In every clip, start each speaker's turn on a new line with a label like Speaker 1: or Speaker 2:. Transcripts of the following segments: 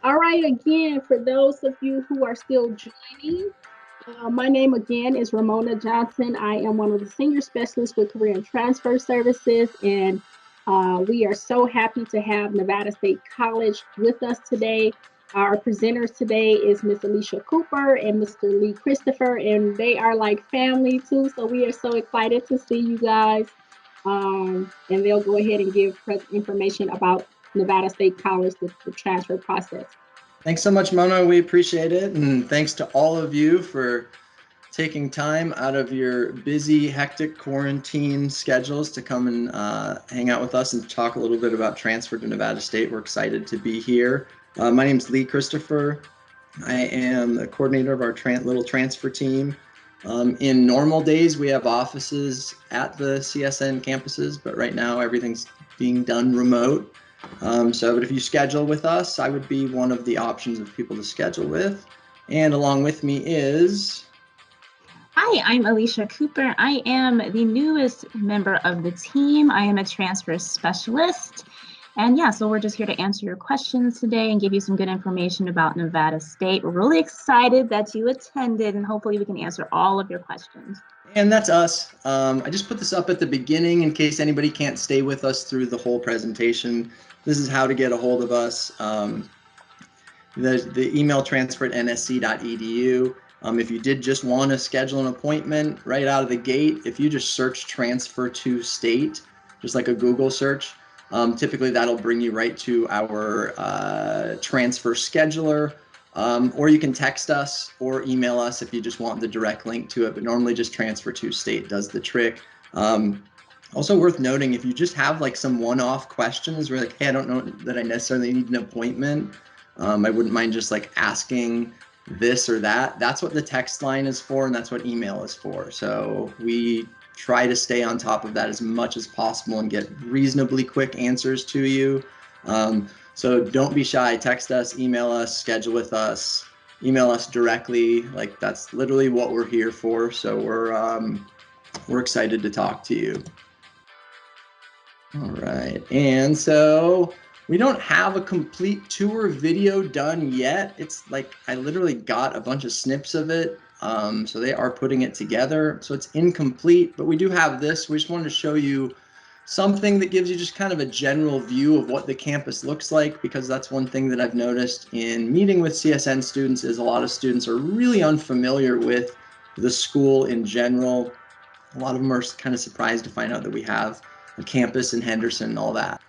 Speaker 1: All right, again, for those of you who are still joining, my name again is Ramona Johnson. I am one of the senior specialists with Career and Transfer Services, and we are so happy to have Nevada State College with us today. Our presenters today is Miss Alicia Cooper and Mr. Lee Christopher, and they are like family too. So we are so excited to see you guys. And they'll go ahead and give information about Nevada State College, the transfer process.
Speaker 2: Thanks so much, Mona. We appreciate it. And thanks to all of you for taking time out of your busy, hectic quarantine schedules to come and hang out with us and talk a little bit about transfer to Nevada State. We're excited to be here. My name's Lee Christopher. I am the coordinator of our little transfer team. In normal days, we have offices at the CSN campuses, but right now everything's being done remote. But if you schedule with us, I would be one of the options of people to schedule with. And along with me is...
Speaker 3: Hi, I'm Alicia Cooper. I am the newest member of the team. I am a transfer specialist. And yeah, so we're just here to answer your questions today and give you some good information about Nevada State. We're really excited that you attended, and hopefully we can answer all of your questions.
Speaker 2: And that's us. I just put this up at the beginning in case anybody can't stay with us through the whole presentation. This is how to get a hold of us. The email transfer at nsc.edu. If you did just want to schedule an appointment right out of the gate, if you just search transfer to state, just like a Google search, typically that'll bring you right to our transfer scheduler. Or you can text us or email us if you just want the direct link to it, but normally just transfer to state does the trick. Also worth noting, if you just have like some one-off questions where like, hey, I don't know that I necessarily need an appointment, I wouldn't mind just like asking this or that. That's what the text line is for, and that's what email is for. So we try to stay on top of that as much as possible and get reasonably quick answers to you. So don't be shy. Text us, email us, schedule with us, email us directly. Like that's literally what we're here for. So we're excited to talk to you. All right, and so we don't have a complete tour video done yet. It's like I literally got a bunch of snips of it. So they are putting it together. So it's incomplete, but we do have this. We just wanted to show you something that gives you just kind of a general view of what the campus looks like, because that's one thing that I've noticed in meeting with CSN students is a lot of students are really unfamiliar with the school in general. A lot of them are kind of surprised to find out that we have a campus in Henderson and all that.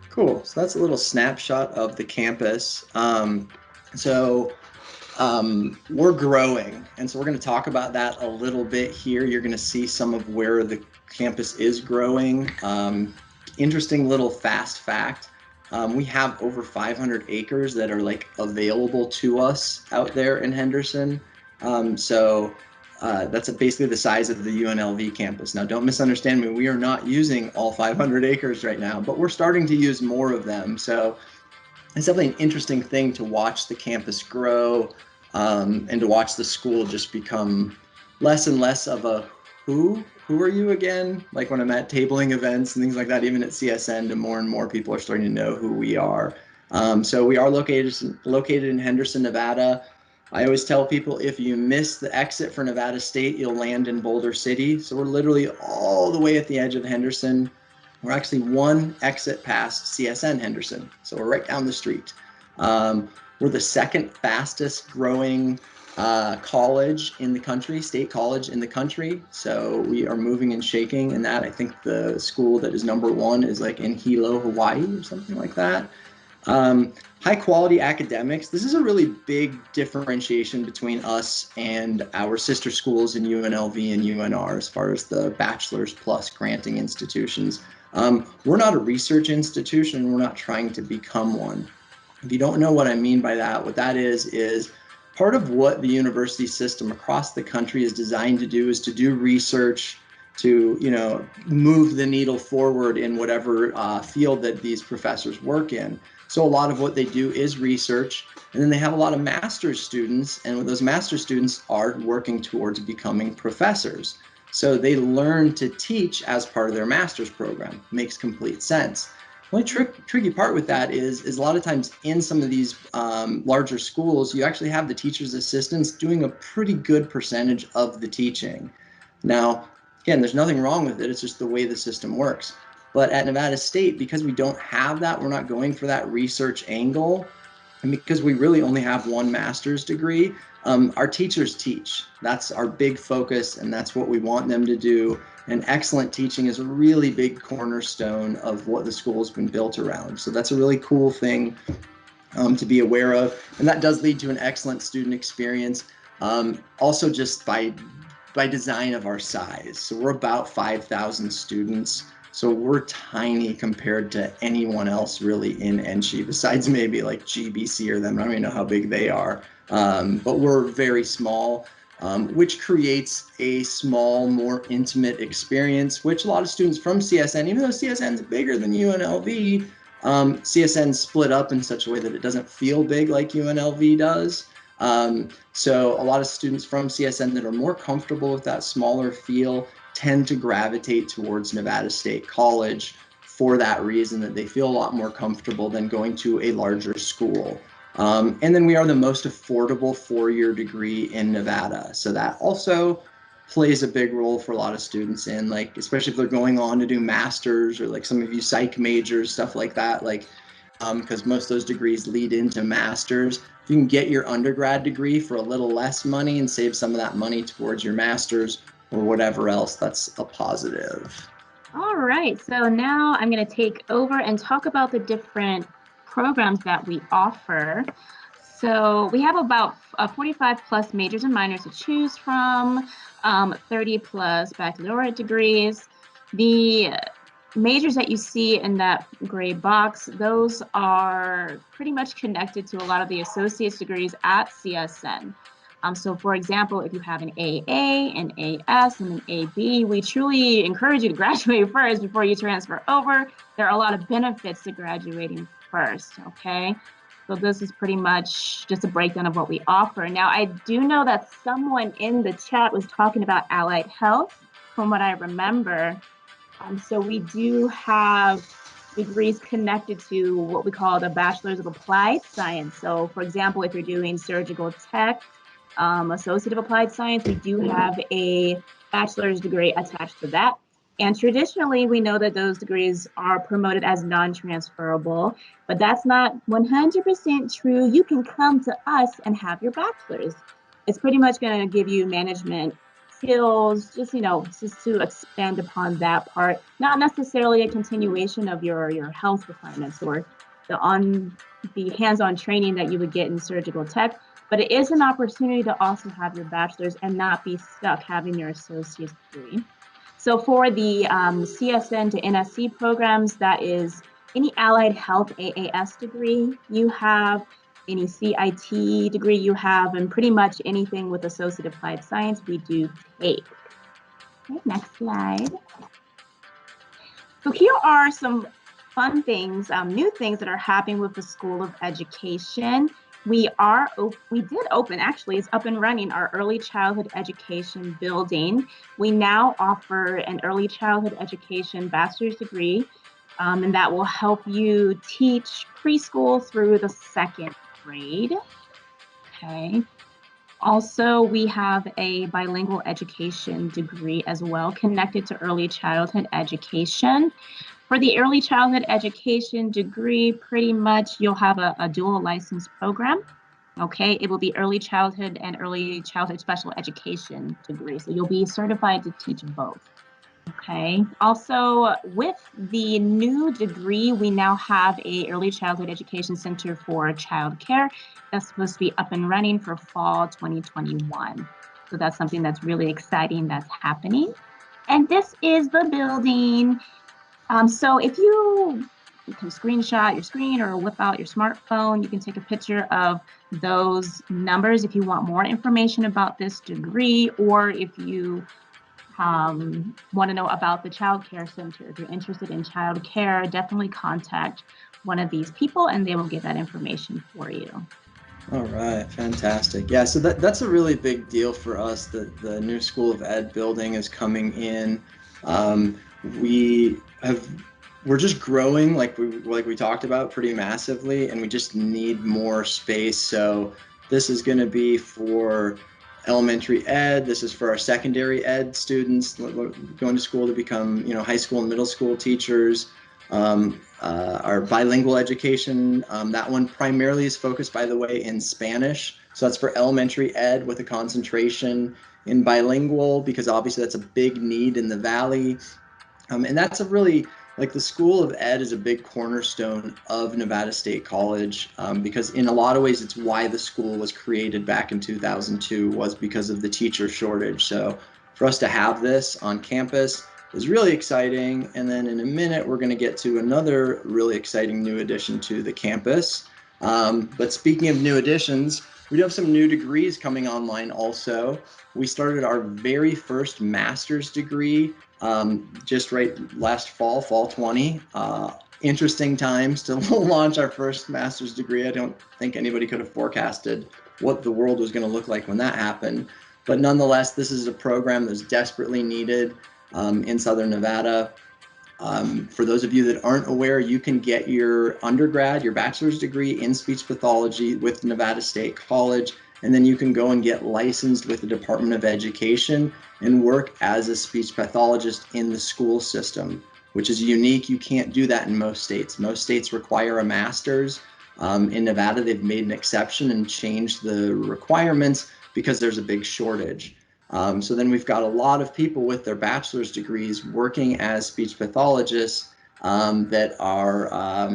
Speaker 2: Cool. So that's a little snapshot of the campus. We're growing, and so we're going to talk about that a little bit here. You're going to see some of where the campus is growing. Interesting little fast fact. We have over 500 acres that are like available to us out there in Henderson. That's basically the size of the UNLV campus. Now, don't misunderstand me. We are not using all 500 acres right now, but we're starting to use more of them. So it's definitely an interesting thing to watch the campus grow, and to watch the school just become less and less of a who are you again? Like when I'm at tabling events and things like that, even at CSN, to more and more people are starting to know who we are. So we are located in Henderson, Nevada. I always tell people, if you miss the exit for Nevada State, you'll land in Boulder City. So we're literally all the way at the edge of Henderson. We're actually one exit past CSN Henderson. So we're right down the street. We're the second fastest growing college in the country, state college in the country. So we are moving and shaking in that. I think the school that is #1 is like in Hilo, Hawaii or something like that. High quality academics. This is a really big differentiation between us and our sister schools in UNLV and UNR as far as the bachelor's plus granting institutions. We're not a research institution. We're not trying to become one. If you don't know what I mean by that, what that is part of what the university system across the country is designed to do is to do research, to move the needle forward in whatever field that these professors work in. So a lot of what they do is research, and then they have a lot of master's students, and those master's students are working towards becoming professors. So they learn to teach as part of their master's program. Makes complete sense. The only tricky part with that is a lot of times in some of these larger schools, you actually have the teacher's assistants doing a pretty good percentage of the teaching. Now, again, there's nothing wrong with it. It's just the way the system works. But at Nevada State, because we don't have that, we're not going for that research angle, and because we really only have one master's degree, our teachers teach. That's our big focus, and that's what we want them to do. And excellent teaching is a really big cornerstone of what the school has been built around. So that's a really cool thing to be aware of. And that does lead to an excellent student experience. Also just by design of our size. So we're about 5,000 students. So we're tiny compared to anyone else really in NSC, besides maybe like GBC or them. I don't even know how big they are. But we're very small, which creates a small, more intimate experience, which a lot of students from CSN, even though CSN is bigger than UNLV, CSN split up in such a way that it doesn't feel big like UNLV does. So a lot of students from CSN that are more comfortable with that smaller feel tend to gravitate towards Nevada State College for that reason, that they feel a lot more comfortable than going to a larger school. And then we are the most affordable 4-year degree in Nevada. So that also plays a big role for a lot of students in, like, especially if they're going on to do masters, or like some of you psych majors, stuff like that, like, because most of those degrees lead into masters. If you can get your undergrad degree for a little less money and save some of that money towards your masters or whatever else, that's a positive.
Speaker 3: All right, so now I'm going to take over and talk about the different programs that we offer. So we have about 45 plus majors and minors to choose from, 30 plus baccalaureate degrees. The majors that you see in that gray box, those are pretty much connected to a lot of the associate's degrees at CSN. So for example, if you have an AA, an AS, and an AB, we truly encourage you to graduate first before you transfer over. There are a lot of benefits to graduating first, okay? So this is pretty much just a breakdown of what we offer. Now, I do know that someone in the chat was talking about allied health, from what I remember. So we do have degrees connected to what we call the Bachelor's of Applied Science. So for example, if you're doing surgical tech, Associate of Applied Science, we do have a bachelor's degree attached to that. And traditionally, we know that those degrees are promoted as non-transferable, but that's not 100% true. You can come to us and have your bachelor's. It's pretty much going to give you management skills, just to expand upon that part, not necessarily a continuation of your health requirements or the hands-on training that you would get in surgical tech, but it is an opportunity to also have your bachelor's and not be stuck having your associate's degree. So for the CSN to NSC programs, that is any allied health AAS degree you have, any CIT degree you have, and pretty much anything with associate applied science we do take. Okay, next slide. So here are some fun things, new things that are happening with the School of Education. We did open, actually, it's up and running, our early childhood education building. We now offer an early childhood education bachelor's degree, and that will help you teach preschool through the 2nd grade. Okay. Also, we have a bilingual education degree as well, connected to early childhood education. For the early childhood education degree, pretty much you'll have a dual license program. Okay, it will be early childhood and early childhood special education degree. So you'll be certified to teach both. Okay, also with the new degree, we now have a early childhood education center for childcare that's supposed to be up and running for fall 2021. So that's something that's really exciting that's happening. And this is the building. So if you can screenshot your screen or whip out your smartphone, you can take a picture of those numbers if you want more information about this degree, or if you want to know about the child care center. If you're interested in child care, definitely contact one of these people and they will get that information for you.
Speaker 2: All right, fantastic. Yeah, so that's a really big deal for us that the new School of Ed building is coming in. We're just growing like we talked about pretty massively, and we just need more space. So this is going to be for elementary ed. This is for our secondary ed students going to school to become, high school and middle school teachers. Our bilingual education, that one primarily is focused, by the way, in Spanish. So that's for elementary ed with a concentration in bilingual, because obviously that's a big need in the Valley. And that's a really, like, the School of Ed is a big cornerstone of Nevada State College, because in a lot of ways it's why the school was created back in 2002, was because of the teacher shortage. So for us to have this on campus is really exciting. And then in a minute, we're going to get to another really exciting new addition to the campus. But speaking of new additions, we do have some new degrees coming online also. We started our very first master's degree just last fall 20. Interesting times to launch our first master's degree. I don't think anybody could have forecasted what the world was going to look like when that happened. But nonetheless, this is a program that's desperately needed in Southern Nevada. For those of you that aren't aware, you can get your undergrad, your bachelor's degree in speech pathology with Nevada State College, and then you can go and get licensed with the Department of Education and work as a speech pathologist in the school system, which is unique. You can't do that in most states. Most states require a master's. In Nevada, they've made an exception and changed the requirements because there's a big shortage. So then we've got a lot of people with their bachelor's degrees working as speech pathologists that are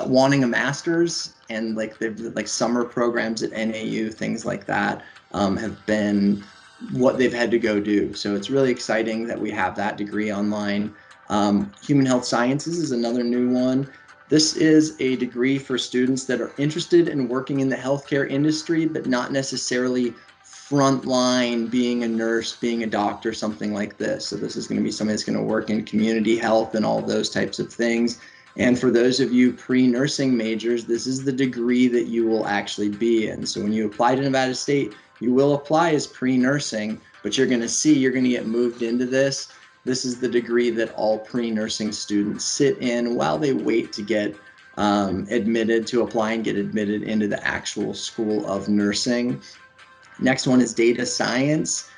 Speaker 2: wanting a master's, and like summer programs at NAU, things like that, have been what they've had to go do. So it's really exciting that we have that degree online. Human Health Sciences is another new one. This is a degree for students that are interested in working in the healthcare industry, but not necessarily frontline, being a nurse, being a doctor, something like this. So this is going to be somebody that's going to work in community health and all those types of things. And for those of you pre-nursing majors, this is the degree that you will actually be in. So when you apply to Nevada State, you will apply as pre-nursing, but you're going to get moved into this. This is the degree that all pre-nursing students sit in while they wait to get admitted, to apply and get admitted into the actual School of Nursing. Next one is data science.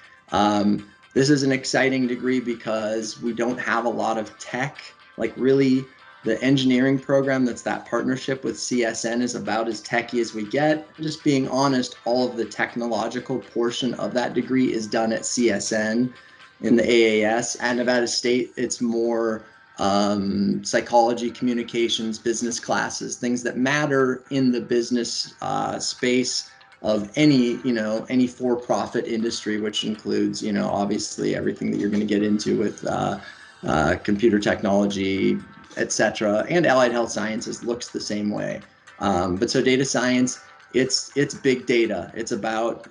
Speaker 2: This is an exciting degree because we don't have a lot of tech. Like, really, the engineering program that's that partnership with CSN is about as techy as we get. Just being honest, all of the technological portion of that degree is done at CSN in the AAS. At Nevada State, it's more psychology, communications, business classes, things that matter in the business space of any for-profit industry, which includes, obviously everything that you're going to get into with computer technology, etc. And allied health sciences looks the same way. But so data science, it's big data. It's about,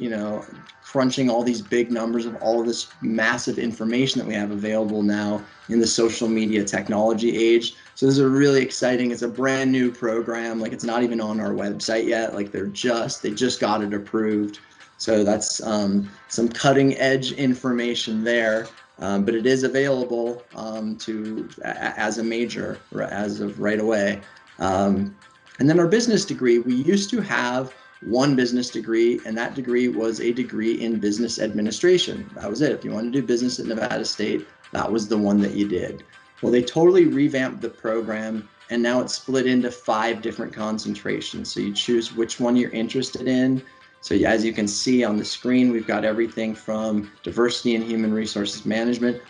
Speaker 2: crunching all these big numbers of all of this massive information that we have available now in the social media technology age. So this is a really exciting, it's a brand new program. Like it's not even on our website yet. Like they just got it approved. So that's some cutting edge information there. But it is available as a major as of right away. And then our business degree, we used to have one business degree, and that degree was a degree in business administration. That was it. If you wanted to do business at Nevada State, that was the one that you did. Well, they totally revamped the program, and now it's split into 5 different concentrations. So you choose which one you're interested in. So as you can see on the screen, we've got everything from diversity and human resources management,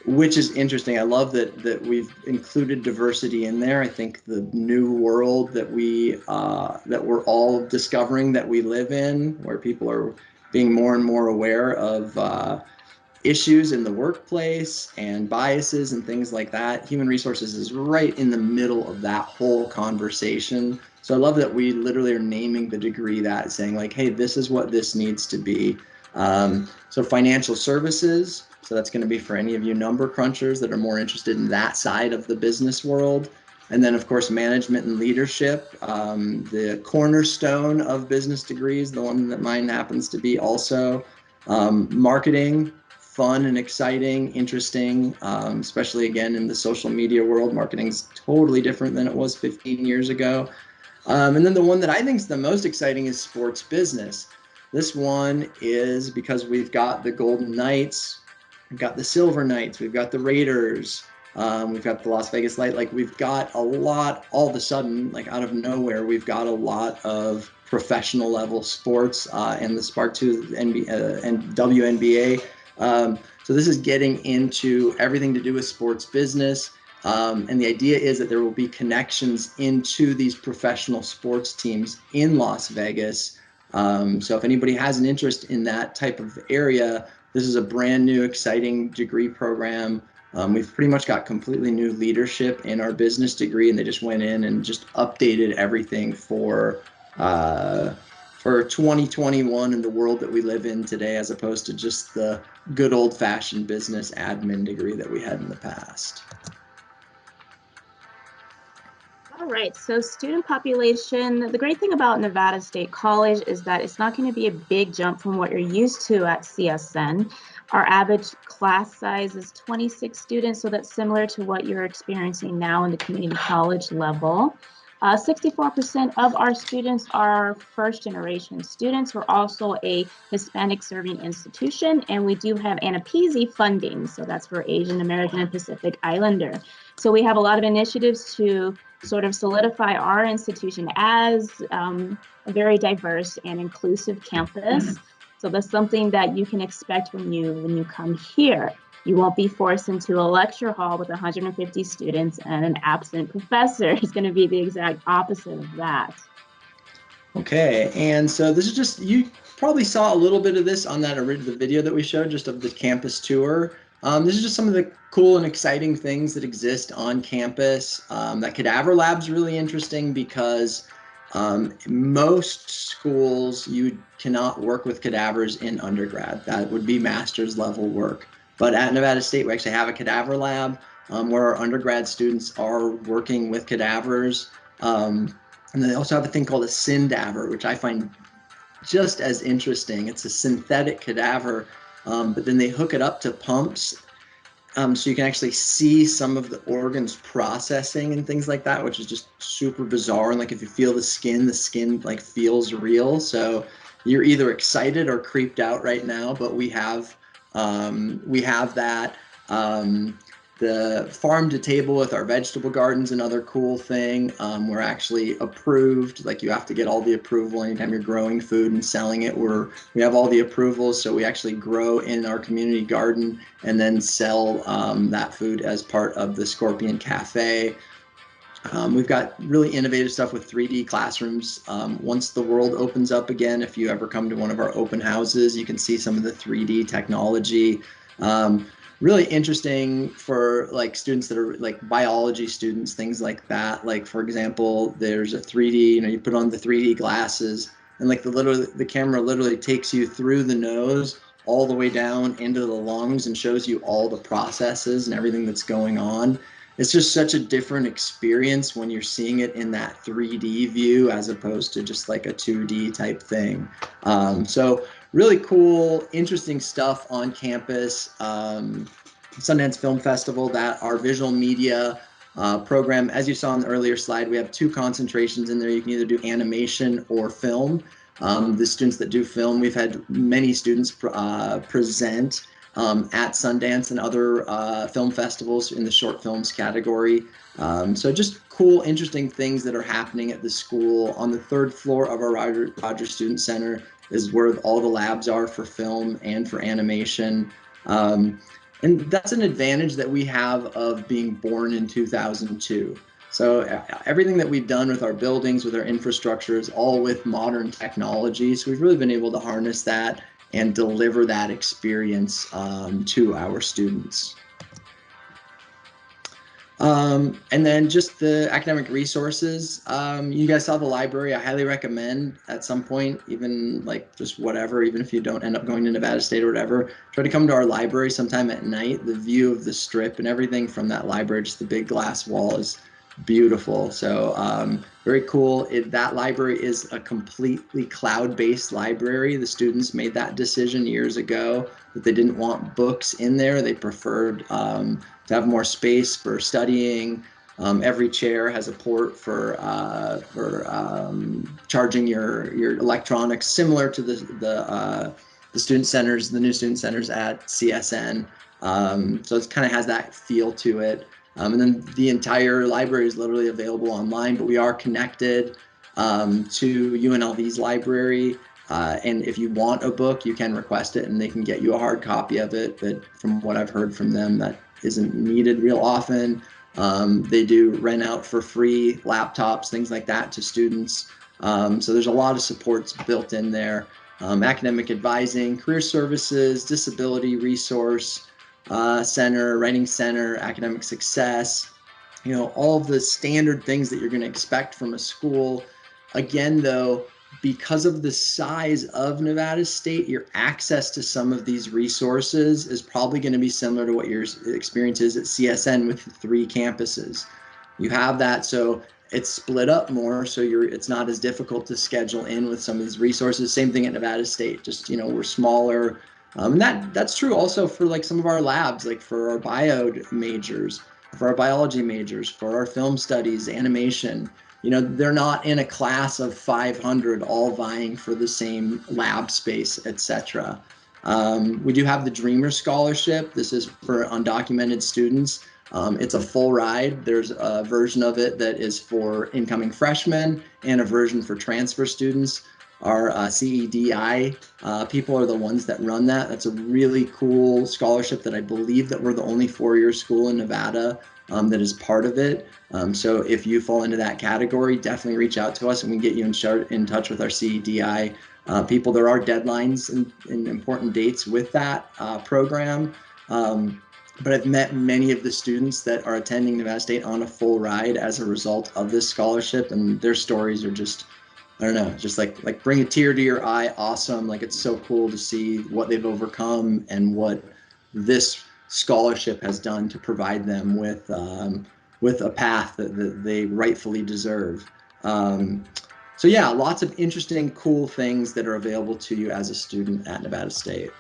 Speaker 2: which is interesting. I love that we've included diversity in there. I think the new world that we're all discovering that we live in, where people are being more and more aware of issues in the workplace and biases and things like that. Human resources is right in the middle of that whole conversation. So I love that we literally are naming the degree that, saying like, hey, this is what this needs to be. So financial services, so that's going to be for any of you number crunchers that are more interested in that side of the business world. And then, of course, management and leadership, the cornerstone of business degrees, the one that mine happens to be also. Marketing, fun and exciting, interesting, especially again in the social media world. Marketing is totally different than it was 15 years ago. And then the one that I think is the most exciting is sports business. This one is because we've got the Golden Knights, we've got the Silver Knights, we've got the Raiders, we've got the Las Vegas Light. Like we've got a lot, all of a sudden, like out of nowhere, we've got a lot of professional level sports and the Spark 2 and WNBA. So this is getting into everything to do with sports business. And the idea is that there will be connections into these professional sports teams in Las Vegas. So if anybody has an interest in that type of area, this is a brand new, exciting degree program. We've pretty much got completely new leadership in our business degree, and they just went in and just updated everything for 2021 and the world that we live in today, as opposed to just the good old-fashioned business admin degree that we had in the past.
Speaker 3: All right, so student population, the great thing about Nevada State College is that it's not going to be a big jump from what you're used to at CSN. Our average class size is 26 students, so that's similar to what you're experiencing now in the community college level. 64% of our students are first-generation students. We're also a Hispanic-serving institution, and we do have ANAPESI funding, so that's for Asian American and Pacific Islander. So we have a lot of initiatives to sort of solidify our institution as a very diverse and inclusive campus. So that's something that you can expect when you come here. You won't be forced into a lecture hall with 150 students and an absent professor. It's going to be the exact opposite of that.
Speaker 2: Okay, and so this is just, you probably saw a little bit of this on that the video that we showed, just of the campus tour. This is just some of the cool and exciting things that exist on campus. That cadaver lab's really interesting because most schools, you cannot work with cadavers in undergrad. That would be master's level work. But at Nevada State, we actually have a cadaver lab where our undergrad students are working with cadavers. And then they also have a thing called a syndaver, which I find just as interesting. It's a synthetic cadaver, but then they hook it up to pumps. So you can actually see some of the organs processing and things like that, which is just super bizarre. And like if you feel the skin like feels real. So you're either excited or creeped out right now, but we have that. The farm to table with our vegetable gardens, another cool thing. We're actually approved, like you have to get all the approval anytime you're growing food and selling it. We have all the approvals, so we actually grow in our community garden and then sell that food as part of the Scorpion Cafe. We've got really innovative stuff with 3D classrooms. Once the world opens up again, if you ever come to one of our open houses, you can see some of the 3D technology. Really interesting for like students that are like biology students, things like that. Like for example, there's a 3D, you put on the 3D glasses and like the camera literally takes you through the nose all the way down into the lungs and shows you all the processes and everything that's going on. it's just such a different experience when you're seeing it in that 3D view as opposed to just like a 2D type thing. So really cool, interesting stuff on campus. Sundance Film Festival, that our visual media program, as you saw in the earlier slide, we have 2 concentrations in there. You can either do animation or film. The students that do film, we've had many students present at Sundance and other film festivals in the short films category. So just cool, interesting things that are happening at the school. On the 3rd floor of our Rogers Student Center is where all the labs are for film and for animation. And that's an advantage that we have of being born in 2002. So everything that we've done with our buildings, with our infrastructure, is all with modern technology. So we've really been able to harness that and deliver that experience to our students. And then just the academic resources. You guys saw the library. I highly recommend at some point, even like just whatever, even if you don't end up going to Nevada State or whatever, try to come to our library sometime at night. The view of the Strip and everything from that library, just the big glass wall, is beautiful. So very cool. That library is a completely cloud-based library. The students made that decision years ago that they didn't want books in there. They preferred to have more space for studying. Every chair has a port for charging your electronics, similar to the student centers, the new student centers at CSN. So it kind of has that feel to it. And then the entire library is literally available online, but we are connected to UNLV's library. And if you want a book, you can request it and they can get you a hard copy of it. But from what I've heard from them, that isn't needed real often. They do rent out for free laptops, things like that to students. So there's a lot of supports built in there. Academic advising, career services, disability resource center, writing center, academic success, all of the standard things that you're going to expect from a school. Again, though, because of the size of Nevada State, your access to some of these resources is probably going to be similar to what your experience is at CSN with 3 campuses. You have that, so it's split up more, so it's not as difficult to schedule in with some of these resources. Same thing at Nevada State, just we're smaller. And that's true also for like some of our labs, like for our bio majors, for our biology majors, for our film studies, animation. They're not in a class of 500 all vying for the same lab space, etc. We do have the Dreamer Scholarship. This is for undocumented students. It's a full ride. There's a version of it that is for incoming freshmen and a version for transfer students. Our CEDI people are the ones that run that. That's a really cool scholarship that I believe that we're the only 4-year school in Nevada that is part of it. So if you fall into that category, definitely reach out to us and we can get you in touch with our CEDI people. There are deadlines and important dates with that program. But I've met many of the students that are attending Nevada State on a full ride as a result of this scholarship, and their stories are just, I don't know, just like bring a tear to your eye. Awesome. Like, it's so cool to see what they've overcome and what this scholarship has done to provide them with a path that they rightfully deserve. So yeah, lots of interesting, cool things that are available to you as a student at Nevada State.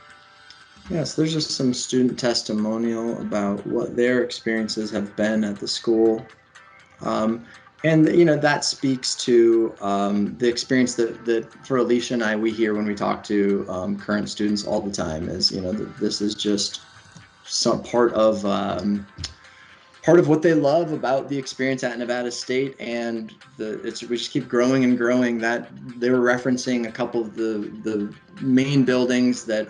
Speaker 2: Yes, there's just some student testimonial about what their experiences have been at the school. And that speaks to the experience that for Alicia and I, we hear when we talk to current students all the time is, this is just some part of what they love about the experience at Nevada State, and we just keep growing and growing. That they were referencing a couple of the main buildings that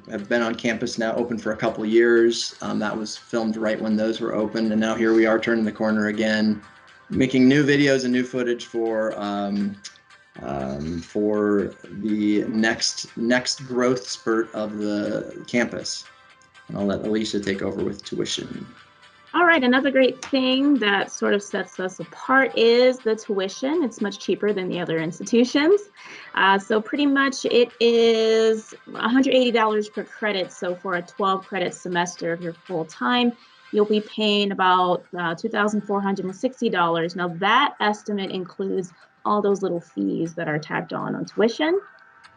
Speaker 2: have been on campus now, open for a couple of years. That was filmed right when those were opened, and now here we are turning the corner again, making new videos and new footage for the next growth spurt of the campus. And I'll let Alicia take over with tuition.
Speaker 3: All right, another great thing that sort of sets us apart is the tuition. It's much cheaper than the other institutions. So pretty much it is $180 per credit. So for a 12 credit semester, if you're full time, you'll be paying about $2,460. Now that estimate includes all those little fees that are tagged on tuition.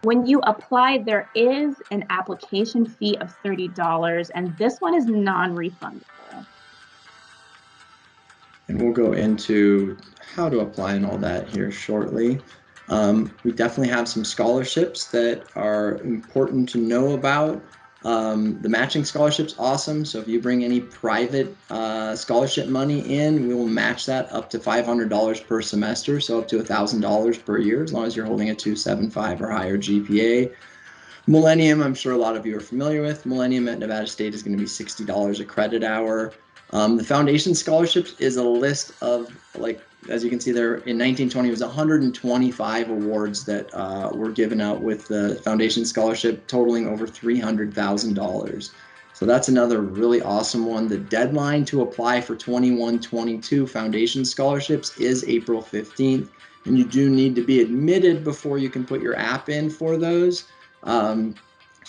Speaker 3: When you apply, there is an application fee of $30, and this one is non-refundable.
Speaker 2: And we'll go into how to apply and all that here shortly. We definitely have some scholarships that are important to know about. The matching scholarship's awesome. So if you bring any private scholarship money in, we will match that up to $500 per semester, so up to $1,000 per year, as long as you're holding a 2.75 or higher GPA. Millennium, I'm sure a lot of you are familiar with. Millennium at Nevada State is going to be $60 a credit hour. The foundation scholarships is a list of, like, as you can see there, in 1920, it was 125 awards that were given out with the foundation scholarship, totaling over $300,000. So that's another really awesome one. The deadline to apply for 21-22 foundation scholarships is April 15th, and you do need to be admitted before you can put your app in for those. So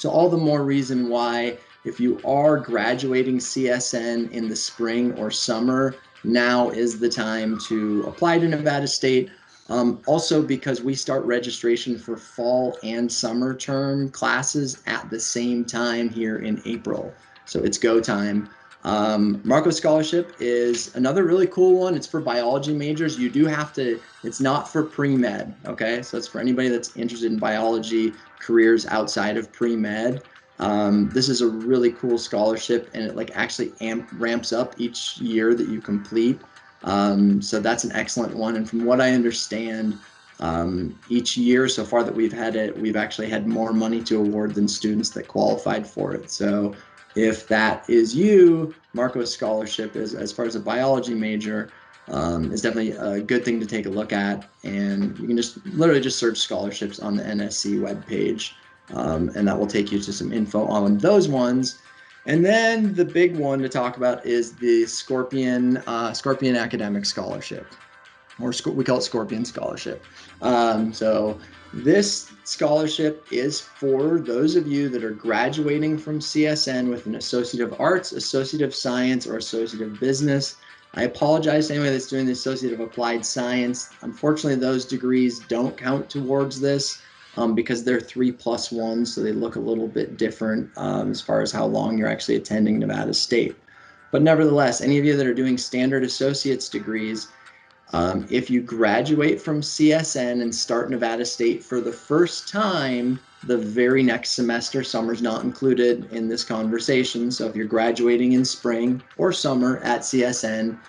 Speaker 2: all the more reason why, if you are graduating CSN in the spring or summer, now is the time to apply to Nevada State. Also because we start registration for fall and summer term classes at the same time here in April. So it's go time. Marco Scholarship is another really cool one. It's for biology majors. You do have to, it's not for pre-med, okay? So it's for anybody that's interested in biology careers outside of pre-med. This is a really cool scholarship, and it actually ramps up each year that you complete. So that's an excellent one. And from what I understand, each year so far that we've had it, we've actually had more money to award than students that qualified for it. So if that is you, Marco's scholarship is, as far as a biology major, is definitely a good thing to take a look at. And you can just literally just search scholarships on the NSC webpage, and that will take you to some info on those ones. And then the big one to talk about is the Scorpion Academic Scholarship, or we call it Scorpion Scholarship. So this scholarship is for those of you that are graduating from CSN with an Associate of Arts, Associate of Science, or Associate of Business. I apologize to anyone that's doing the Associate of Applied Science. Unfortunately, those degrees don't count towards this because they're 3+1, so they look a little bit different as far as how long you're actually attending Nevada State. But nevertheless, any of you that are doing standard associate's degrees, if you graduate from CSN and start Nevada State for the first time, the very next semester, summer's not included in this conversation. So if you're graduating in spring or summer at CSN,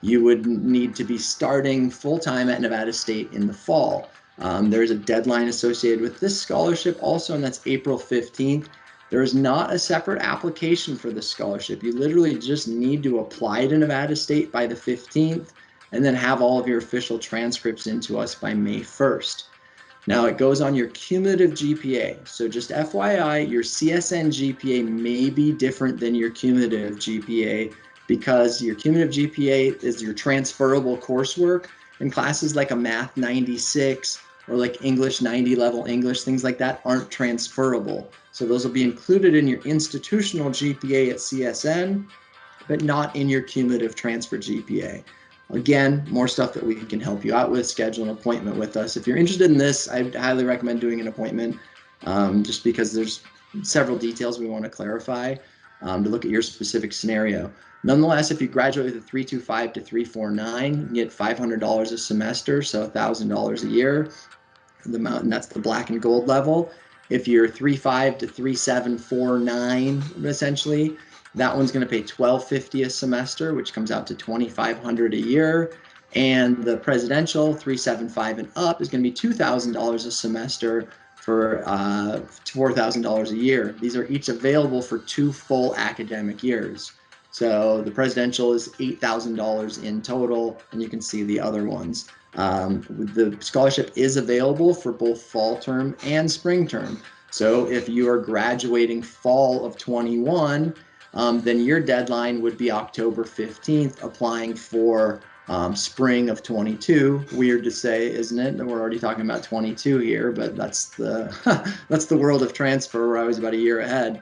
Speaker 2: you would need to be starting full-time at Nevada State in the fall. There's a deadline associated with this scholarship also, and that's April 15th. There is not a separate application for this scholarship. You literally just need to apply to Nevada State by the 15th, and then have all of your official transcripts into us by May 1st. Now it goes on your cumulative GPA. So just FYI, your CSN GPA may be different than your cumulative GPA, because your cumulative GPA is your transferable coursework, and classes like a Math 96 or like English 90 level English, things like that aren't transferable. So those will be included in your institutional GPA at CSN, but not in your cumulative transfer GPA. Again, more stuff that we can help you out with. Schedule an appointment with us. If you're interested in this, I highly recommend doing an appointment, just because there's several details we want to clarify to look at your specific scenario. Nonetheless, if you graduate with a 325 to 349, you can get $500 a semester, so $1,000 a year. And that's the black and gold level. If you're 3.5 to 3.749, essentially, that one's going to pay $1,250 a semester, which comes out to $2,500 a year. And the presidential 3.75 and up is going to be $2,000 a semester for $4,000 a year. These are each available for 2 full academic years. So the presidential is $8,000 in total, and you can see the other ones. The scholarship is available for both fall term and spring term. So if you are graduating fall of 21, then your deadline would be October 15th, applying for spring of 22. Weird to say, isn't it? And we're already talking about 22 here, but that's the that's the world of transfer. We're always about a year ahead.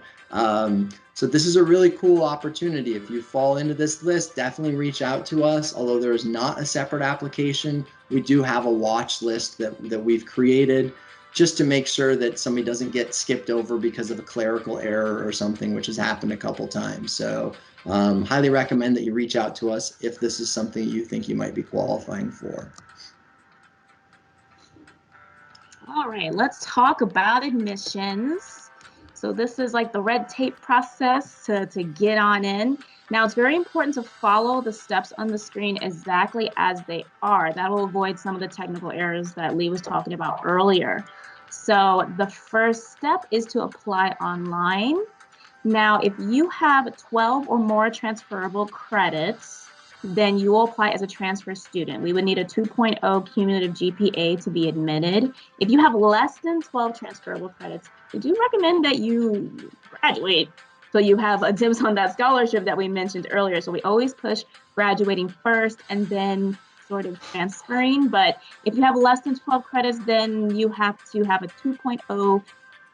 Speaker 2: So this is a really cool opportunity. If you fall into this list, definitely reach out to us. Although there is not a separate application, we do have a watch list that we've created just to make sure that somebody doesn't get skipped over because of a clerical error or something, which has happened a couple times. So highly recommend that you reach out to us if this is something you think you might be qualifying for.
Speaker 3: All right, let's talk about admissions. So this is like the red tape process to get on in. Now, it's very important to follow the steps on the screen exactly as they are. That will avoid some of the technical errors that Lee was talking about earlier. So the first step is to apply online. Now, if you have 12 or more transferable credits, then you will apply as a transfer student. We would need a 2.0 cumulative GPA to be admitted. If you have less than 12 transferable credits, we do recommend that you graduate so you have a dibs on that scholarship that we mentioned earlier. So we always push graduating first and then sort of transferring. But if you have less than 12 credits, then you have to have a 2.0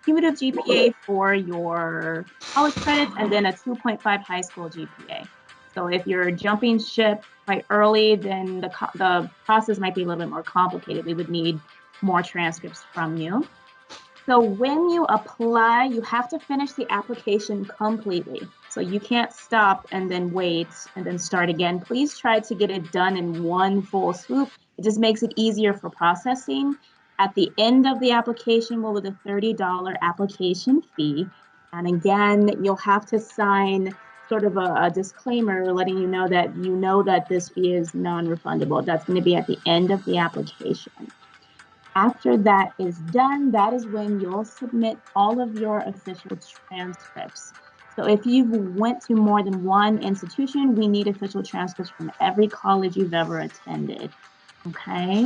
Speaker 3: cumulative GPA for your college credits and then a 2.5 high school GPA. So if you're jumping ship quite early, then the process might be a little bit more complicated. We would need more transcripts from you. So when you apply, you have to finish the application completely. So you can't stop and then wait and then start again. Please try to get it done in one full swoop. It just makes it easier for processing. At the end of the application will be the $30 application fee. And again, you'll have to sign sort of a disclaimer letting you know that this fee is non-refundable. That's going to be at the end of the application. After that is done, that is when you'll submit all of your official transcripts. So if you went to more than one institution, we need official transcripts from every college you've ever attended, okay?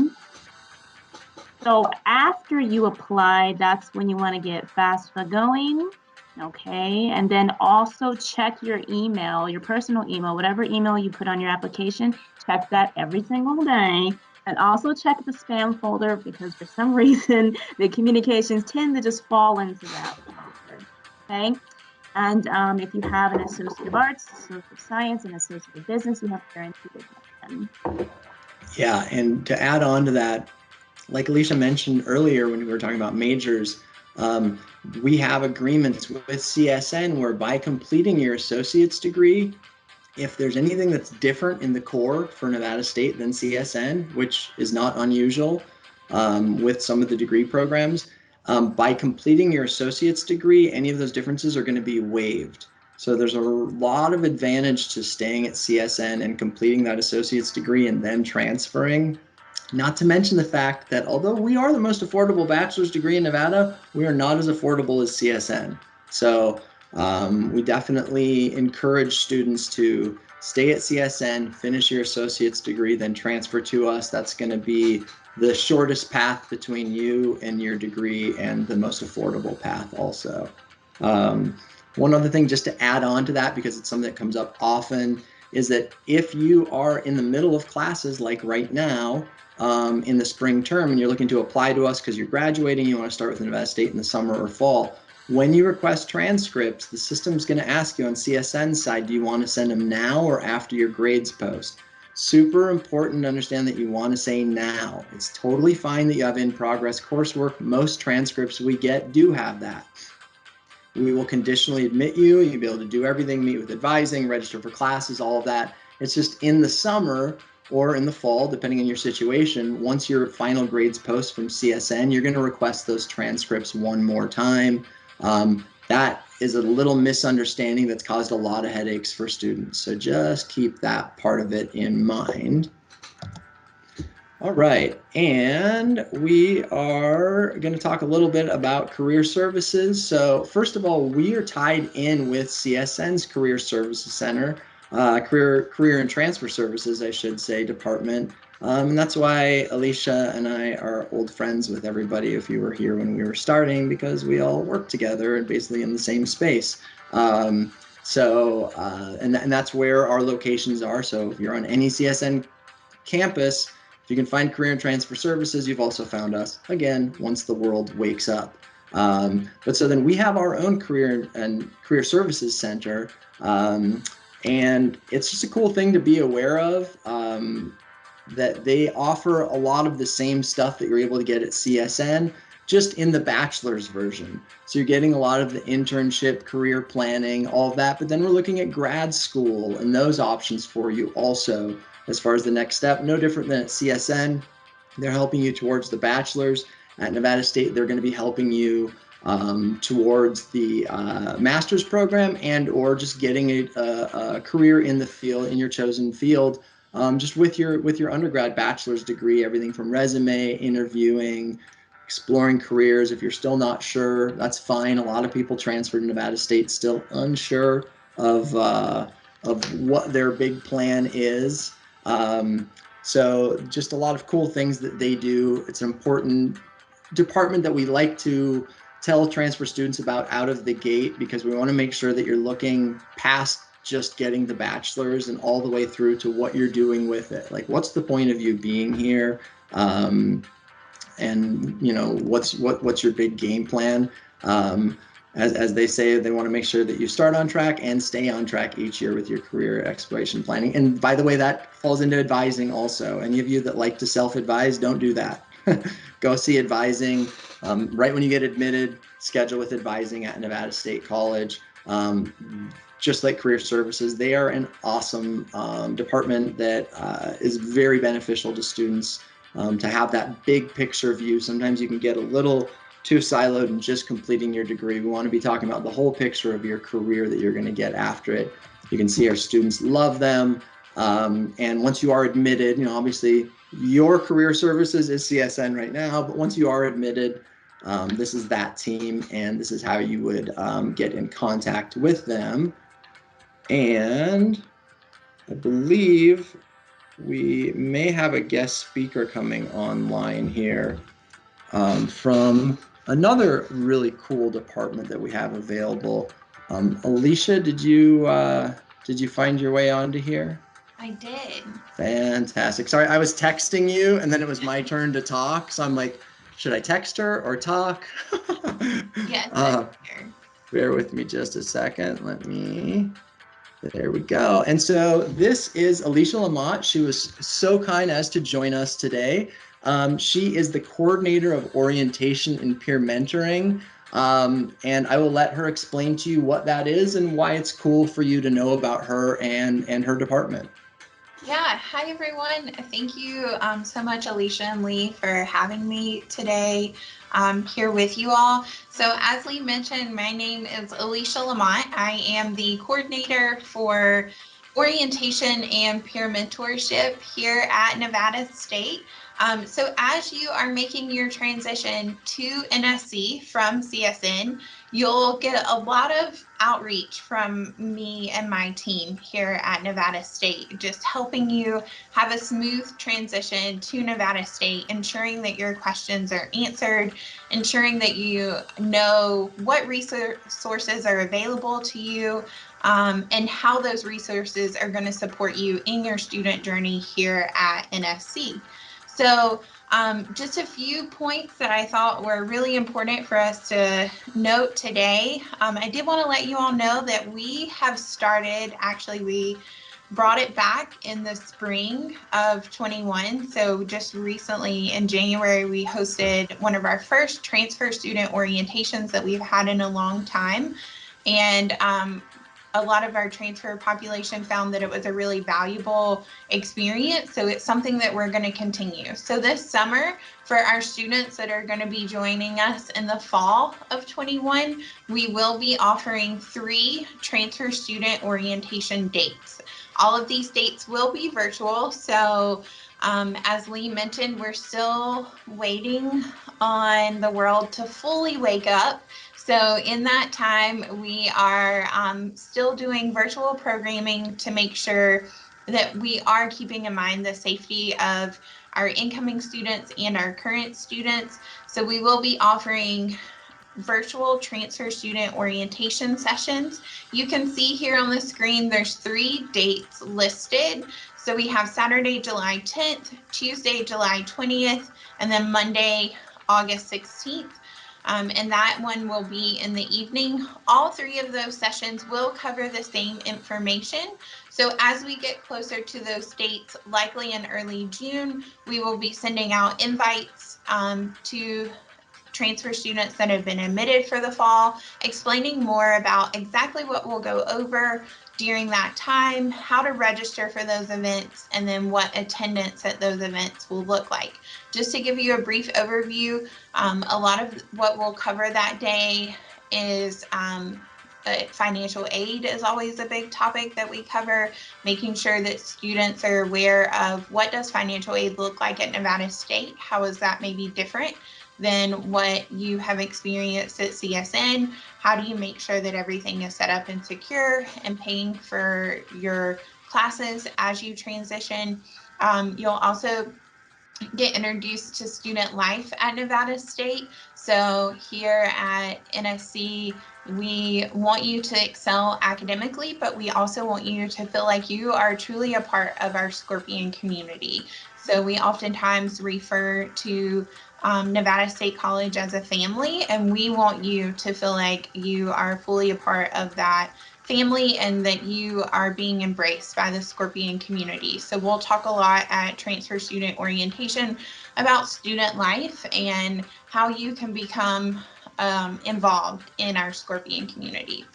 Speaker 3: So after you apply, that's when you want to get FAFSA going, okay? And then also check your email, your personal email, whatever email you put on your application, check that every single day. And also check the spam folder because for some reason the communications tend to just fall into that folder, okay? And if you have an Associate of Arts, Associate of Science, and Associate of Business, you have guaranteed admission.
Speaker 2: Yeah, and to add on to that, like Alicia mentioned earlier when we were talking about majors, we have agreements with CSN where by completing your associate's degree, if there's anything that's different in the core for Nevada State than CSN, which is not unusual with some of the degree programs, by completing your associate's degree, any of those differences are going to be waived. So there's a lot of advantage to staying at CSN and completing that associate's degree and then transferring. Not to mention the fact that although we are the most affordable bachelor's degree in Nevada, we are not as affordable as CSN. So we definitely encourage students to stay at CSN, finish your associate's degree, then transfer to us. That's going to be the shortest path between you and your degree and the most affordable path also. One other thing just to add on to that, because it's something that comes up often, is that if you are in the middle of classes like right now, in the spring term and you're looking to apply to us because you're graduating, you want to start with Nevada State in the summer or fall, when you request transcripts, the system's going to ask you on CSN's side, do you want to send them now or after your grades post? Super important to understand that you want to say now. It's totally fine that you have in-progress coursework. Most transcripts we get do have that. We will conditionally admit you. You'll be able to do everything, meet with advising, register for classes, all of that. It's just in the summer or in the fall, depending on your situation, once your final grades post from CSN, you're going to request those transcripts one more time. That is a little misunderstanding that's caused a lot of headaches for students. So just keep that part of it in mind. All right, and we are going to talk a little bit about career services. So first of all, we are tied in with CSN's Career Services Center, Career and Transfer Services, I should say, department. And that's why Alicia and I are old friends with everybody if you were here when we were starting, because we all work together and basically in the same space. And that's where our locations are. So if you're on any CSN campus, if you can find Career and Transfer Services, you've also found us, again, once the world wakes up. But so then we have our own career and career services center. And it's just a cool thing to be aware of, that they offer a lot of the same stuff that you're able to get at CSN, just in the bachelor's version. So you're getting a lot of the internship, career planning, all of that. But then we're looking at grad school and those options for you also as far as the next step. No different than at CSN. They're helping you towards the bachelor's. At Nevada State, they're going to be helping you towards the master's program and or just getting a career in the field, in your chosen field, just with your undergrad bachelor's degree, everything from resume, interviewing, exploring careers. If you're still not sure, that's fine. A lot of people transfer to Nevada State still unsure of what their big plan is. So just a lot of cool things that they do. It's an important department that we like to tell transfer students about out of the gate, because we want to make sure that you're looking past just getting the bachelor's and all the way through to what you're doing with it. Like, what's the point of you being here? And you know, what's your big game plan? As they say, they want to make sure that you start on track and stay on track each year with your career exploration planning. And by the way, that falls into advising also. Any of you that like to self-advise, don't do that. Go see advising right when you get admitted. Schedule with advising at Nevada State College. Just like career services, they are an awesome department that is very beneficial to students to have that big picture view. Sometimes you can get a little too siloed and just completing your degree. We want to be talking about the whole picture of your career that you're going to get after it. You can see our students love them. And once you are admitted, you know, obviously your career services is CSN right now, but once you are admitted, this is that team, and this is how you would get in contact with them. And I believe we may have a guest speaker coming online here from another really cool department that we have available. Alicia, did you find your way onto here?
Speaker 4: I did.
Speaker 2: Fantastic. Sorry, I was texting you and then it was my turn to talk. So I'm like, should I text her or talk?
Speaker 4: Yes.
Speaker 2: Bear with me just a second. There we go. And so this is Alicia Lamont. She was so kind as to join us today. She is the coordinator of orientation and peer mentoring. And I will let her explain to you what that is and why it's cool for you to know about her and her department.
Speaker 4: Yeah. Hi, everyone. Thank you so much, Alicia and Lee, for having me today here with you all. So as Lee mentioned, my name is Alicia Lamont. I am the coordinator for orientation and peer mentorship here at Nevada State. So as you are making your transition to NSC from CSN, you'll get a lot of outreach from me and my team here at Nevada State, just helping you have a smooth transition to Nevada State, ensuring that your questions are answered, ensuring that you know what resources are available to you, and how those resources are going to support you in your student journey here at NSC. So just a few points that I thought were really important for us to note today. I did want to let you all know that we have started, actually we brought it back in the spring of 21. So just recently in January, we hosted one of our first transfer student orientations that we've had in a long time. And a lot of our transfer population found that it was a really valuable experience. So it's something that we're going to continue. So this summer, for our students that are going to be joining us in the fall of 21, we will be offering 3 transfer student orientation dates. All of these dates will be virtual. So as Lee mentioned, we're still waiting on the world to fully wake up. So in that time, we are still doing virtual programming to make sure that we are keeping in mind the safety of our incoming students and our current students. So we will be offering virtual transfer student orientation sessions. You can see here on the screen, there's 3 dates listed. So we have Saturday, July 10th, Tuesday, July 20th, and then Monday, August 16th. and that one will be in the evening. All 3 of those sessions will cover the same information. So as we get closer to those dates, likely in early June, we will be sending out invites to transfer students that have been admitted for the fall, explaining more about exactly what we'll go over during that time, how to register for those events, and then what attendance at those events will look like. Just to give you a brief overview, a lot of what we'll cover that day is financial aid is always a big topic that we cover, making sure that students are aware of what does financial aid look like at Nevada State, how is that maybe different than what you have experienced at CSN. How do you make sure that everything is set up and secure and paying for your classes as you transition? You'll also get introduced to student life at Nevada State. So here at NSC, we want you to excel academically, but we also want you to feel like you are truly a part of our Scorpion community. So we oftentimes refer to Nevada State College as a family, and we want you to feel like you are fully a part of that family and that you are being embraced by the Scorpion community. So we'll talk a lot at Transfer Student Orientation about student life and how you can become involved in our Scorpion community.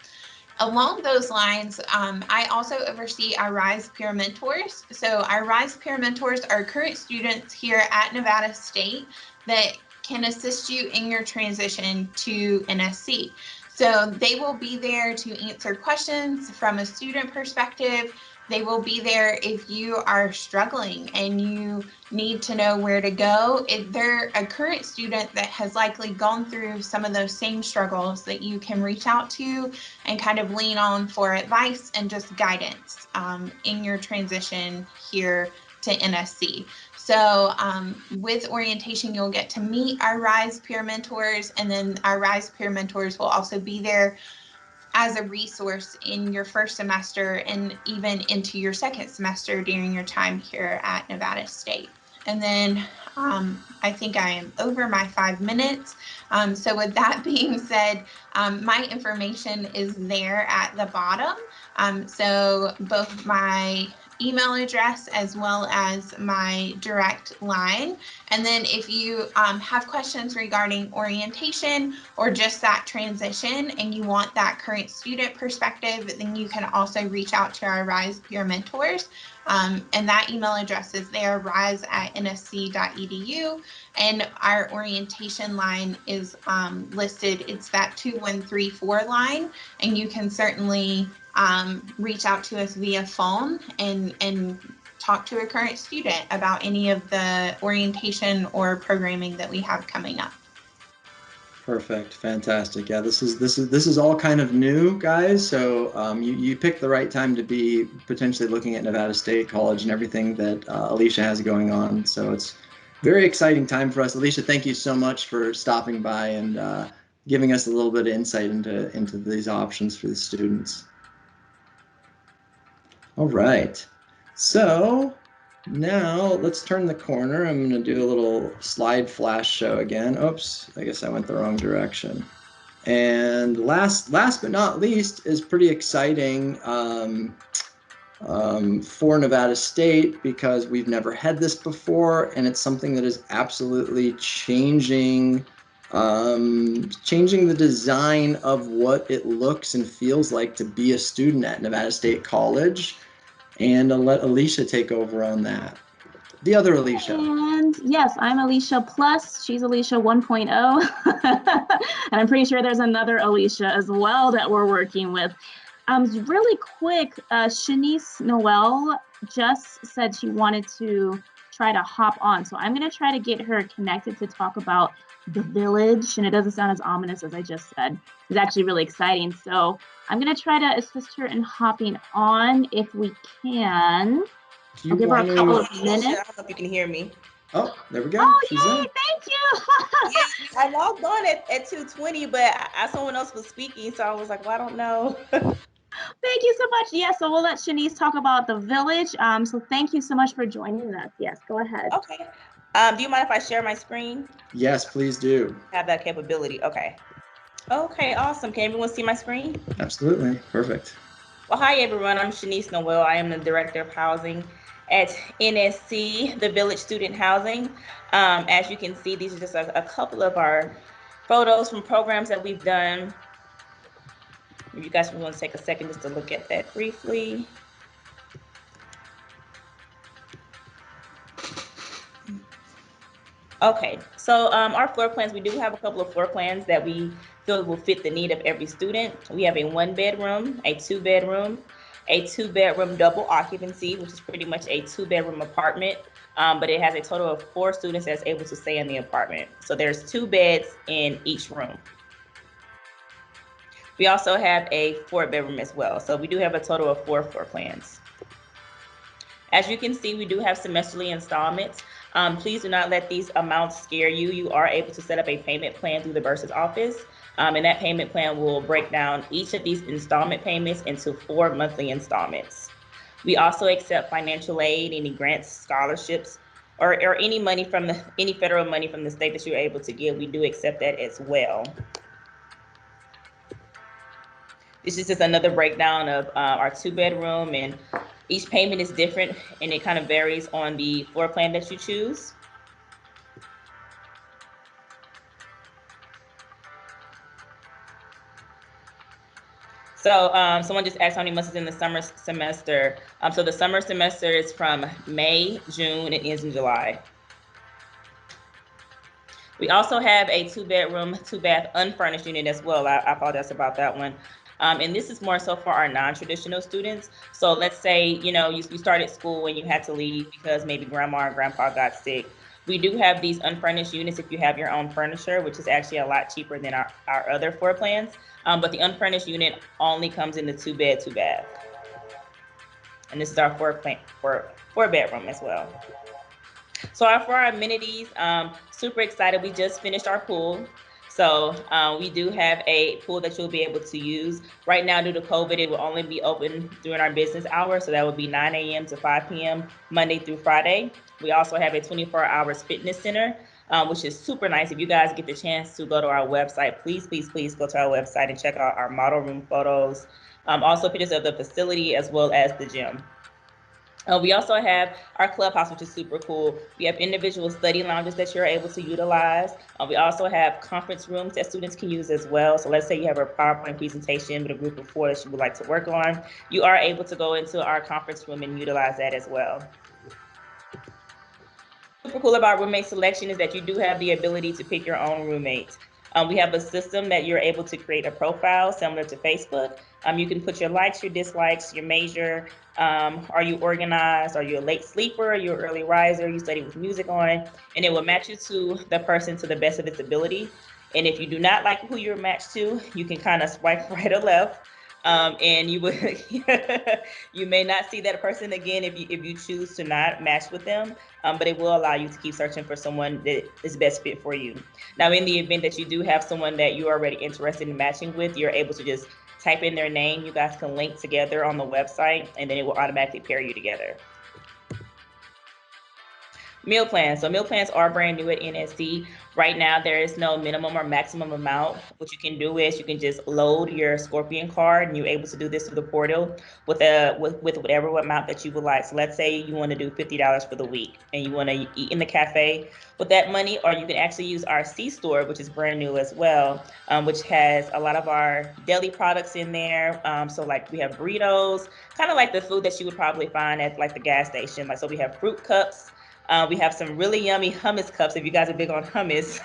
Speaker 4: Along those lines, I also oversee our RISE Peer Mentors. So our RISE Peer Mentors are current students here at Nevada State that can assist you in your transition to NSC. So they will be there to answer questions from a student perspective. They will be there if you are struggling and you need to know where to go. If they're a current student that has likely gone through some of those same struggles that you can reach out to and kind of lean on for advice and just guidance in your transition here to NSC. So with orientation, you'll get to meet our RISE peer mentors, and then our RISE peer mentors will also be there as a resource in your first semester and even into your second semester during your time here at Nevada State. And then I think I am over my 5 minutes. So with that being said, my information is there at the bottom. So both my email address as well as my direct line. And then if you have questions regarding orientation or just that transition and you want that current student perspective, then you can also reach out to our RISE peer mentors. And that email address is there, rise@nsc.edu. And our orientation line is listed. It's that 2134 line. And you can certainly reach out to us via phone and talk to a current student about any of the orientation or programming that we have coming up.
Speaker 2: Perfect, fantastic. Yeah, this is all kind of new, guys. So you picked the right time to be potentially looking at Nevada State College and everything that Alicia has going on. So it's very exciting time for us. Alicia, thank you so much for stopping by and giving us a little bit of insight into these options for the students. All right, so now let's turn the corner. I'm going to do a little slide flash show again. Oops, I guess I went the wrong direction. And last but not least is pretty exciting for Nevada State, because we've never had this before, and it's something that is absolutely changing the design of what it looks and feels like to be a student at Nevada State College. And I'll let Alicia take over on that. The other Alicia.
Speaker 3: And yes, I'm Alicia Plus. She's Alicia 1.0. And I'm pretty sure there's another Alicia as well that we're working with. Really quick, Shanice Noel just said she wanted to try to hop on. So I'm going to try to get her connected to talk about the village. And it doesn't sound as ominous as I just said. It's actually really exciting. So I'm going to try to assist her in hopping on if we can. I'll give her a couple of minutes.
Speaker 5: I don't know if you can hear me.
Speaker 2: Oh, there we go.
Speaker 3: Oh,
Speaker 2: she's
Speaker 3: yay,
Speaker 2: in.
Speaker 3: thank you.
Speaker 5: Yeah, I logged on at 2:20, but someone else was speaking, so I was like, well, I don't know.
Speaker 3: Thank you so much. Yeah, so we'll let Shanice talk about the village. So thank you so much for joining us. Yes, go ahead.
Speaker 5: Okay. Do you mind if I share my screen?
Speaker 2: Yes, please do.
Speaker 5: Have that capability. Okay. Okay, awesome. Can everyone see my screen?
Speaker 2: Absolutely. Perfect.
Speaker 5: Well, hi everyone. I'm Shanice Noel. I am the Director of Housing at NSC, the Village Student Housing. As you can see, these are just a couple of our photos from programs that we've done. If you guys want to take a second just to look at that briefly. Okay, so our floor plans, we do have a couple of floor plans that we feel will fit the need of every student. We have a 1-bedroom, a 2-bedroom, a 2-bedroom double occupancy, which is pretty much a 2-bedroom apartment, but it has a total of 4 students that's able to stay in the apartment. So there's 2 beds in each room. We also have a 4-bedroom as well. So we do have a total of 4 floor plans. As you can see, we do have semesterly installments. Please do not let these amounts scare you. You are able to set up a payment plan through the Bursar's office, and that payment plan will break down each of these installment payments into 4 monthly installments. We also accept financial aid, any grants, scholarships, or any money from any federal money from the state that you're able to give. We do accept that as well. This is just another breakdown of our 2-bedroom, and each payment is different and it kind of varies on the floor plan that you choose. So someone just asked how many months is in the summer semester. So the summer semester is from May, June, and ends in July. We also have a 2-bedroom, 2-bath unfurnished unit as well. I apologize about that one. And this is more so for our non-traditional students. So let's say, you started school and you had to leave because maybe grandma or grandpa got sick. We do have these unfurnished units if you have your own furniture, which is actually a lot cheaper than our other floor plans. But the unfurnished unit only comes in the 2-bed, 2-bath. And this is our 4-bedroom as well. So for our amenities, super excited. We just finished our pool. So we do have a pool that you'll be able to use. Right now, due to COVID, it will only be open during our business hours. So that would be 9 a.m. to 5 p.m. Monday through Friday. We also have a 24-hour fitness center, which is super nice. If you guys get the chance to go to our website, please, please, please go to our website and check out our model room photos. Also pictures of the facility as well as the gym. We also have our clubhouse, which is super cool. We have individual study lounges that you're able to utilize. We also have conference rooms that students can use as well. So let's say you have a PowerPoint presentation with a group of 4 that you would like to work on. You are able to go into our conference room and utilize that as well. Super cool about roommate selection is that you do have the ability to pick your own roommate. We have a system that you're able to create a profile similar to Facebook. You can put your likes, your dislikes, your major. Are you organized? Are you a late sleeper? Are you an early riser? You study with music on? And it will match you to the person to the best of its ability. And if you do not like who you're matched to, you can kind of swipe right or left. And you would you may not see that person again if you choose to not match with them, but it will allow you to keep searching for someone that is best fit for you. Now, in the event that you do have someone that you're already interested in matching with, you're able to just type in their name. You guys can link together on the website, and then it will automatically pair you together. Meal plans. So meal plans are brand new at NSC. Right now, there is no minimum or maximum amount. What you can do is you can just load your Scorpion card, and you're able to do this through the portal with whatever amount that you would like. So let's say you want to do $50 for the week, and you want to eat in the cafe with that money, or you can actually use our C-store, which is brand new as well, which has a lot of our deli products in there. So like we have burritos, kind of like the food that you would probably find at like the gas station. Like, so we have fruit cups. We have some really yummy hummus cups if you guys are big on hummus.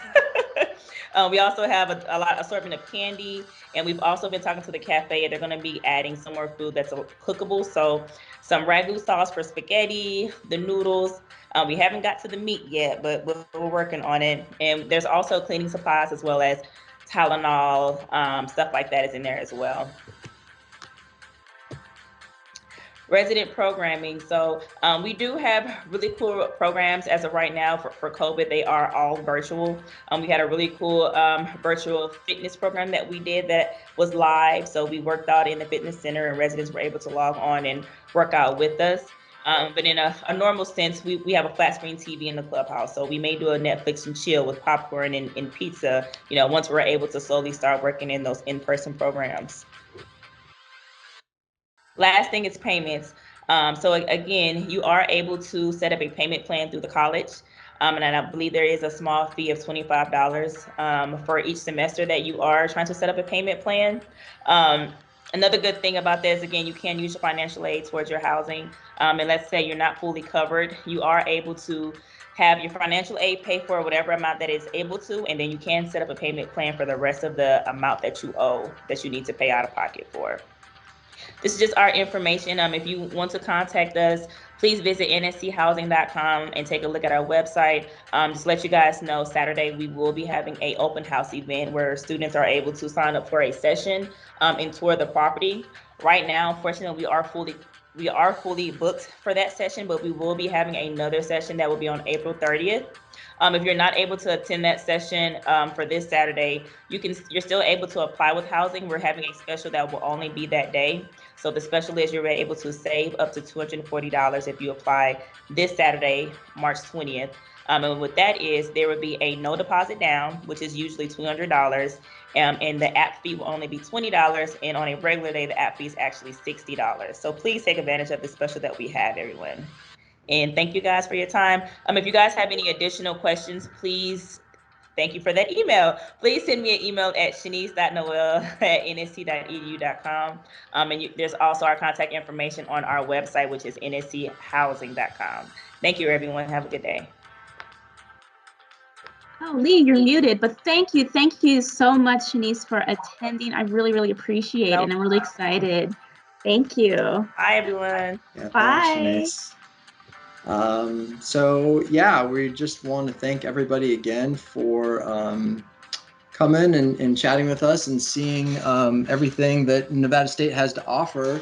Speaker 5: We also have a lot assortment of candy, and we've also been talking to the cafe. They're going to be adding some more food that's cookable. So some ragu sauce for spaghetti, the noodles. We haven't got to the meat yet, but we're working on it. And there's also cleaning supplies as well as Tylenol, stuff like that is in there as well. Resident programming. So we do have really cool programs as of right now for COVID. They are all virtual. We had a really cool virtual fitness program that we did that was live. So we worked out in the fitness center, and residents were able to log on and work out with us. But in a normal sense, we have a flat screen TV in the clubhouse. So we may do a Netflix and chill with popcorn and pizza, you know, once we're able to slowly start working in those in-person programs. Last thing is payments. So again, you are able to set up a payment plan through the college. And I believe there is a small fee of $25 for each semester that you are trying to set up a payment plan. Another good thing about this, again, you can use your financial aid towards your housing. And let's say you're not fully covered, you are able to have your financial aid pay for whatever amount that is able to, and then you can set up a payment plan for the rest of the amount that you owe, that you need to pay out of pocket for. This is just our information. If you want to contact us, please visit nschhousing.com and take a look at our website. Just let you guys know, Saturday we will be having an open house event where students are able to sign up for a session and tour the property. Right now, unfortunately, we are fully booked for that session, but we will be having another session that will be on April 30th. If you're not able to attend that session for this Saturday, you're still able to apply with housing. We're having a special that will only be that day. So the special is you're able to save up to $240 if you apply this Saturday, March 20th. And what that is, there would be a no deposit down, which is usually $200. And the app fee will only be $20. And on a regular day, the app fee is actually $60. So please take advantage of the special that we have, everyone. And thank you guys for your time. If you guys have any additional questions, please, thank you for that email. Please send me an email at shanice.noel@nsc.edu.com. And there's also our contact information on our website, which is nschhousing.com. Thank you, everyone. Have a good day.
Speaker 3: Oh, Lee, you're muted, but thank you so much, Shanice, for attending. I really appreciate it, and I'm really excited. Thank you.
Speaker 5: Bye, everyone.
Speaker 2: Yeah,
Speaker 3: Bye.
Speaker 2: Thanks, Shanice. So yeah, we just want to thank everybody again for coming and chatting with us and seeing everything that Nevada State has to offer